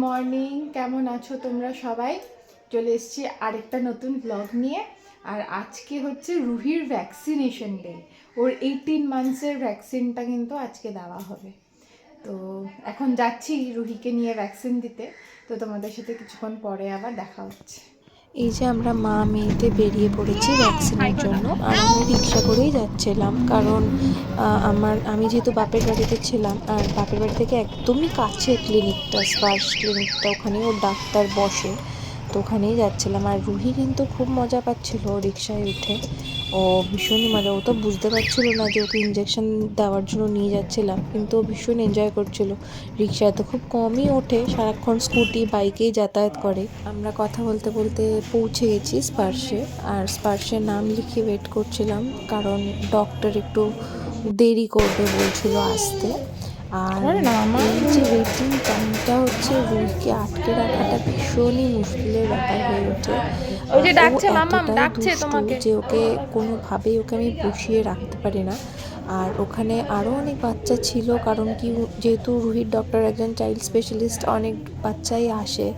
Morning, কেমন আছো তোমরা সবাই? চলে এসেছি আরেকটা নতুন ব্লগ নিয়ে। আর আজকে হচ্ছে রুহির ভ্যাকসিনেশন ডে। ওর 18 মান্থসের ভ্যাকসিনটা কিন্তু আজকে দেওয়া হবে। তো এখন যাচ্ছি রুহিকে নিয়ে ভ্যাকসিন দিতে। তো তোমাদের সাথে কিছুক্ষণ পরে আবার দেখা হচ্ছে। এই যে আমরা মা মেয়েতে বেরিয়ে পড়েছি ভ্যাকসিনের জন্য। আর আমরা রিক্সা করেই যাচ্ছিলাম, কারণ আমি যেহেতু বাপের বাড়িতে ছিলাম, আর বাপের বাড়ি থেকে একদমই কাছে ক্লিনিকটা, স্পার্শ ক্লিনিকটা, ওখানেই ওর ডাক্তার বসে। তো ওখানেই যাচ্ছিলাম। আর রুহি কিন্তু খুব মজা পাচ্ছিল রিক্সায় উঠে। ও ভীষণই মজা, ও তো বুঝতে পারছিল না যে ওকে ইঞ্জেকশন দেওয়ার জন্য নিয়ে যাচ্ছিলাম, কিন্তু ও ভীষণ এনজয় করছিল। রিক্সায় তো খুব কমই ওঠে, সারাক্ষণ স্কুটি বাইকেই যাতায়াত করে। আমরা কথা বলতে বলতে পৌঁছে গেছি স্পার্শে। আর স্পার্শের নাম লিখে ওয়েট করছিলাম, কারণ ডক্টর একটু দেরি করবে বলছিল আসতে। আর এই যে ওয়েটিং টাইমটা হচ্ছে রুহিকে আটকে রাখাটা ভীষণই মুশকিলের ব্যাপার হয়ে ওঠে। ওই যে ও ডাকছে, মাম্মাম এতটাই ডাকছে দুষ্টু তোমাকে। যে ওকে কোনোভাবেই ওকে আমি বসিয়ে রাখতে পারি না। আর ওখানে আরও অনেক বাচ্চা ছিল, কারণ কি যেহেতু রুহির ডক্টর একজন চাইল্ড স্পেশালিস্ট, অনেক বাচ্চাই আসে,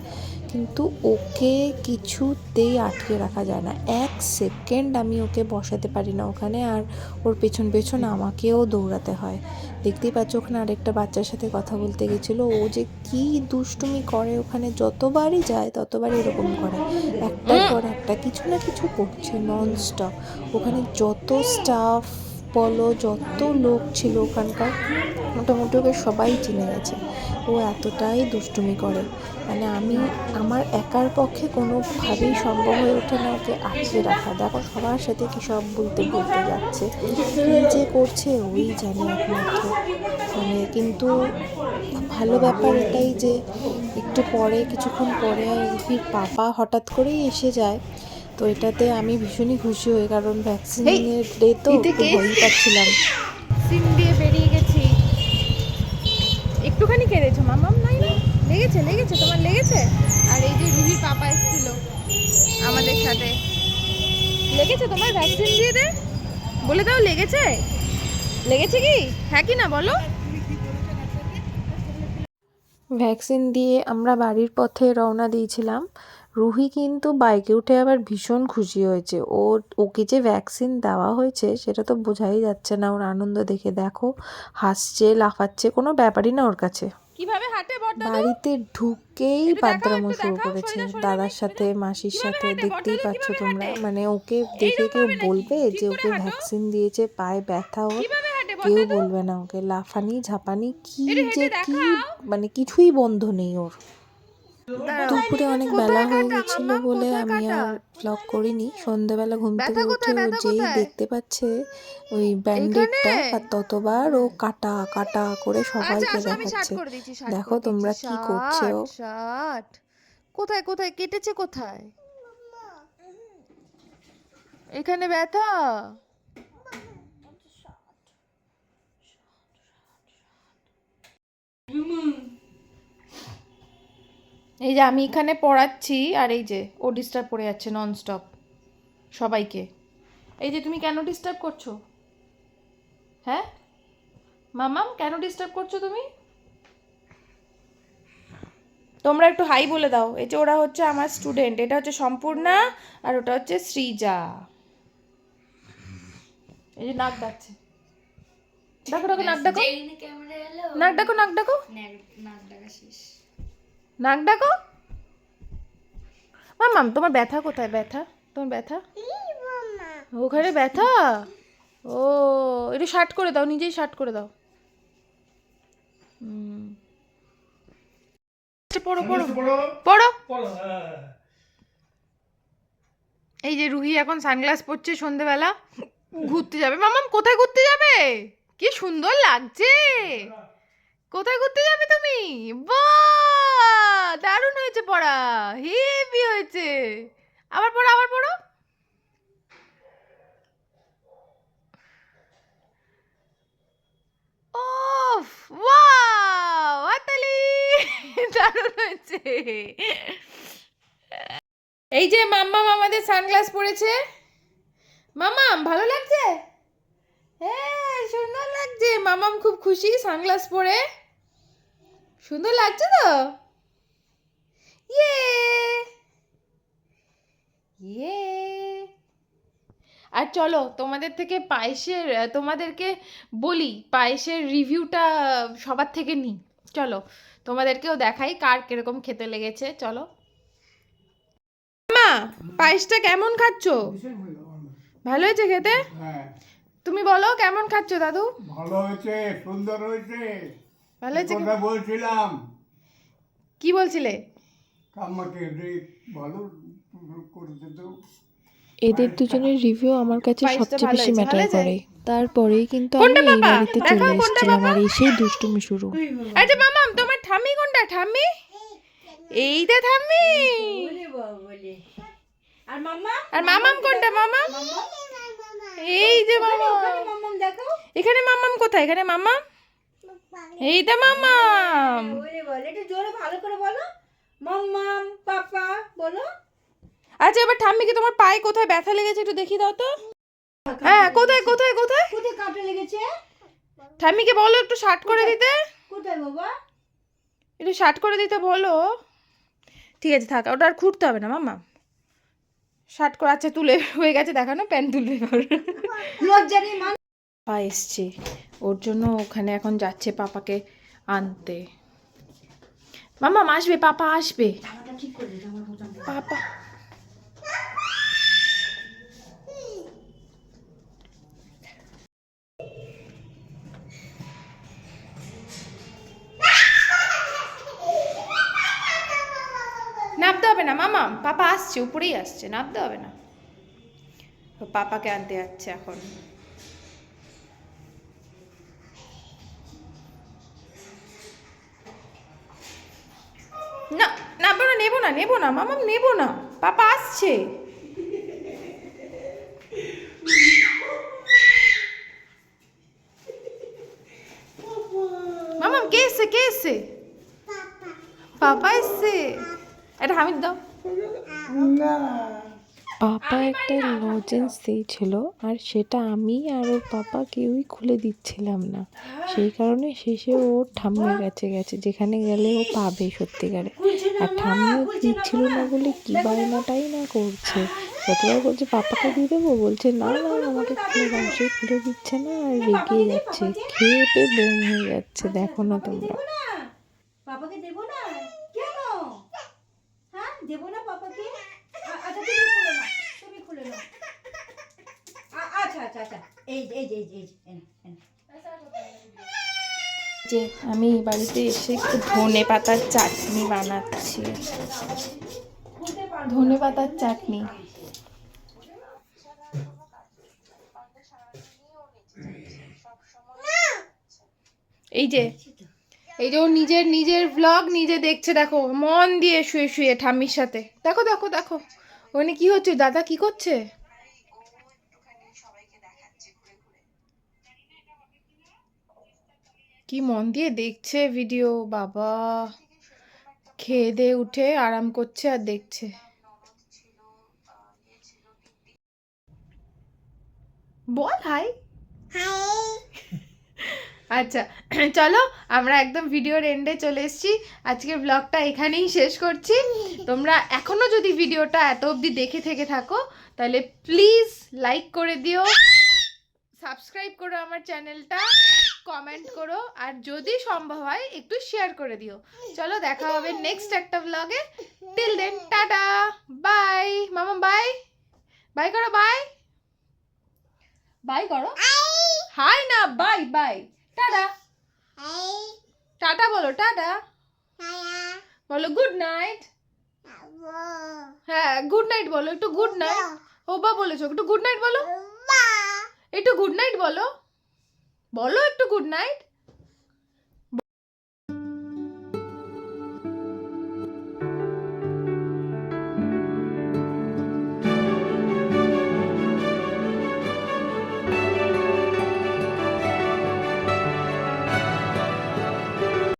কিন্তু ওকে কিছুতেই আটকে রাখা যায় না। এক সেকেন্ড আমি ওকে বসাতে পারি না ওখানে। আর ওর পেছন পেছন আমাকেও দৌড়াতে হয়। দেখতেই পাচ্ছ ওখানে আরেকটা বাচ্চার সাথে কথা বলতে গেছিলো। ও যে কি দুষ্টুমি করে, ওখানে যতবারই যায় ততবারই এরকম করে, একটার পর একটা কিছু না কিছু করছে ননস্টপ। ওখানে যত স্টাফ বলো, যত লোক ছিল ওখানকার, মোটামুটি ওকে সবাই চিনে গেছে। ও এতটাই দুষ্টুমি করে, মানে আমার একার পক্ষে কোনোভাবেই সম্ভব হয়ে ওঠে না ওকে আটকে রাখা। দেখো সবার সাথে কি সব বলতে বলতে যাচ্ছে, কী যে করছে ওই জানে একমাত্র। মানে কিন্তু খুব ভালো ব্যাপার এটাই যে একটু পরে, কিছুক্ষণ পরে রুহির পাপা হঠাৎ করেই এসে যায়। তো এটাতে আমি ভীষণই খুশি হই, কারণ ভ্যাকসিনের ডে তো একটু ভয়ই পাচ্ছিলাম। সিম দিয়ে বেরিয়ে গেছি। একটুখানি কেঁদেছো মাম্মাম? নাই না, লেগেছে লেগেছে, তোমার লেগেছে? আর এই যে রুহির পাপা এসেছিল আমাদের সাথে। লেগেছে তোমার? ভ্যাকসিন দিয়ে দে, বলে দাও লেগেছে। লেগেছে কি? হ্যাঁ কি না বলো। ভ্যাকসিন দিয়ে আমরা বাড়ির পথে রওনা দিয়েছিলাম। রুহি কিন্তু বাইকে উঠে আবার ভীষণ খুশি হয়েছে। ওকে যে ভ্যাকসিন দেওয়া হয়েছে সেটা তো বোঝাই যাচ্ছে না ওর আনন্দ দেখে। দেখো হাসছে, লাফাচ্ছে, কোনো ব্যাপারই না ওর কাছে। কিভাবে হাঁটে বড় দাদু? বাড়িতে ঢুকেই একটু দেখাও, বাদরামো একটু শুরু দেখাও, করেছে সোজা সোজা দাদার নেক সাথে, সোজা। মাসির কিভাবে সাথে। হাঁটে বড় দেখতেই দাদু? পাচ্ছ কিভাবে তোমরা, হাঁটে? মানে ওকে দেখে এইরকম কেউ ভাবে নাকি? বলবে ঠিক যে করে ওকে হাঁটো। ভ্যাকসিন দিয়েছে, পায়ে ব্যথা ওর? কিভাবে হাঁটে বড় কেউ দাদু? বলবে না। ওকে লাফানি ঝাপানি কি একটু যে হেঁটে কি, দেখাও। মানে কিছুই বন্ধ নেই ওর। দাঁড়াও। দুপুরে অনেক বেলা কোথায় হয়ে কাটা গেছিল মাম্মাম, বলে কোথায় আমি কাটা? আর ব্লগ করিনি। সন্ধ্যাবেলা ঘুম থেকে ব্যথা উঠে কোথায়? ও ব্যথা যেই কোথায়? দেখতে পাচ্ছে ওই এইখানে? ব্যান্ডেডটা, আর ততবার ও কাটা কাটা করে আচ্ছা সবাইকে আসো, আমি শার্ট দেখাচ্ছে। করে দিচ্ছি, শার্ট দেখো করে দিচ্ছি। তোমরা কি করছে শার্ট ও। শার্ট কোথায় কোথায় কেটেছে কোথায়? এখানে ব্যথা? এই যে আমি এখানে পড়াচ্ছি, আর এই যে ও ডিস্টার্ব করে যাচ্ছে ননস্টপ সবাইকে। এই যে তুমি কেন ডিস্টার্ব করছো? হ্যাঁ মামাম, কেন ডিস্টার্ব করছো তুমি? তোমরা একটু হাই বলে দাও। এই যে ওরা হচ্ছে আমার স্টুডেন্ট, এটা হচ্ছে সম্পূর্ণা, আর ওটা হচ্ছে সৃজা। এই যে নাক ডাকছে, দেখো দেখো নাক ডাকো, নাক ডাকো, নাক ডাকো, নাক ডাকো। মামাম তোমার ব্যথা কোথায়? ব্যথা তোমার ব্যথা ওখানে ব্যথা? ও একটু শার্ট করে দাও, নিজেই শার্ট করে দাও। পড়ো পড়ো পড়ো। এই যে রুহি এখন সানগ্লাস পরছে, সন্ধেবেলা ঘুরতে যাবে। মামাম কোথায় ঘুরতে যাবে? কি সুন্দর লাগছে। কোথায় ঘুরতে যাবে তুমি? বাহ, দারুণ হয়েছে পড়া, হেভি হয়েছে। আবার পড়ো, আবার পড়ো। ওফ, ওয়াও, হাততালি। দারুণ হয়েছে। এই যে মাম্মাম আমাদের সানগ্লাস পরেছে। মামাম ভালো লাগছে? হ্যাঁ সুন্দর লাগছে। মামাম খুব খুশি সানগ্লাস পরে। সুন্দর লাগছে তো? ইয়ে ইয়ে। আর চলো তোমাদের থেকে পায়েসের তোমাদেরকে বলি পায়েসের রিভিউটা সবার থেকে নিই। চলো তোমাদেরকেও দেখাই কার কিরকম খেতে লেগেছে। চলো মা, পায়েসটা কেমন খাচ্ছো? ভালো হয়েছে খেতে? হ্যাঁ, তুমি বলো কেমন খাচ্ছো দাদু? ভালো হয়েছে, সুন্দর হয়েছে। ভালো হয়েছে কথা বলছিলাম কি বলছিলে? আমাকে ভালো করেছে তো। এদের দুজনের রিভিউ আমার কাছে পায়েসটা সবচেয়ে ভালো বেশি হয়েছে, ম্যাটার ভালো হয়েছে? করে। তারপরেই কিন্তু আমি কোনটা এই বাবা? বাড়িতে চলে দেখাও কোনটা এসেছিলাম বাবা? আর এসেই দুষ্টুমি শুরু। আচ্ছা মামাম তোমার ঠাম্মি কোনটা? ঠাম্মি এইটা ঠাম্মি। আর মামাম কোনটা? মামাম এই যে মামাম। এখানে মামাম কোথায়? এখানে মামাম, এইটা মামাম। আচ্ছা এবার ঠাম্মিকে তোমার পায়ে কোথায় ব্যথা লেগেছে একটু দেখি দাও তো। হ্যাঁ কোথায় কোথায় কোথায়? কোথায় কাটা লেগেছে? ঠাম্মিকে বলো একটু শার্ট করে দিতে, কোথায় বাবা? একটু শার্ট করে দিতে বলো। ঠিক আছে থাক, ওটা আর খুঁড়তে হবে না মামা। শার্ট করে আচ্ছা তুলে হয়ে গেছে দেখানো, প্যান্ট তুলে এবার। লজ্জা নেই মা। পা এসছে ওর জন্য, ওখানে এখন যাচ্ছে পাপাকে আনতে। মামা আসবে, পাপা আসবে। জামাটা ঠিক করে দে, আমার বোতামটা। পাপা নামতে হবে না মামা, পাপা আসছে, উপরেই আসছে, নামতে হবে না। ও পাপাকে আনতে যাচ্ছে এখন। না নামবো না, নেবো না, নেবো না মামা, নেবো না, পাপা আসছে। মামা কে এসছে? কে এসছে? পাপা এসছে। এটা হামিদ দাও। পাপা একটা লজেন্স দিয়েছিল আর সেটা আমি আর ওর পাপা কেউই খুলে দিচ্ছিলাম না। সেই কারণে শেষে ওর ঠাম্মির কাছে গেছে, যেখানে গেলে ও পাবে সত্যিকারে। আর ঠাম্মিও দিচ্ছিল না বলে কি বায়নাটাই না করছে। যতবার বলছে পাপাকে দিয়ে দেবো, বলছে না না আমাকে খুলে দাও, সে খুলে দিচ্ছে না আর রেগে যাচ্ছে, খেয়ে পেয়ে বোম হয়ে যাচ্ছে। দেখো না তোমরা। দেবো না পাপাকে, দেবো না কেন? হ্যাঁ দেবো না পাপাকে? আচ্ছা তুমি খুলে নাও, তুমি খুলে নাও। আচ্ছা আচ্ছা আচ্ছা, এই যে এই যে এই যে এই যে, এই নাও, এই নাও। যে আমি এই বাড়িতে এসে একটু ধনে পাতার চাটনি বানাচ্ছি। ধনে পাতার চাটনি। এই যে ও নিজের নিজের ব্লগ নিজে দেখছে, দেখো মন দিয়ে শুয়ে শুয়ে ঠাম্মির সাথে। দেখো দেখো দেখো ওখানে কি হচ্ছে, দাদা কি করছে? কি মন দিয়ে দেখছে ভিডিও, বাবা খেয়ে দিয়ে উঠে আরাম করছে আর দেখছে। বল হাই। আচ্ছা চলো আমরা একদম ভিডিওর এন্ডে চলে এসেছি। আজকের ব্লগটা এখানেই শেষ করছি। তোমরা এখনো যদি ভিডিওটা এত অবধি দেখে থেকে থাকো তাহলে প্লিজ লাইক করে দিও, সাবস্ক্রাইব করো আমার চ্যানেলটা, কমেন্ট করো আর যদি সম্ভব হয় একটু শেয়ার করে দিও। চলো দেখা হবে নেক্সট একটা ব্লগে। Till then tata bye. মামা বাই, বাই করো, বাই বাই করো। হাই না, বাই বাই, টাটা। টাটা বলো, টাটা বলো, গুড নাইট। হ্যাঁ গুড নাইট বলো, একটু গুড নাইট। ও বা বলেছো, একটু গুড নাইট বলো, একটু গুড নাইট বলো, বলো একটু গুড নাইট।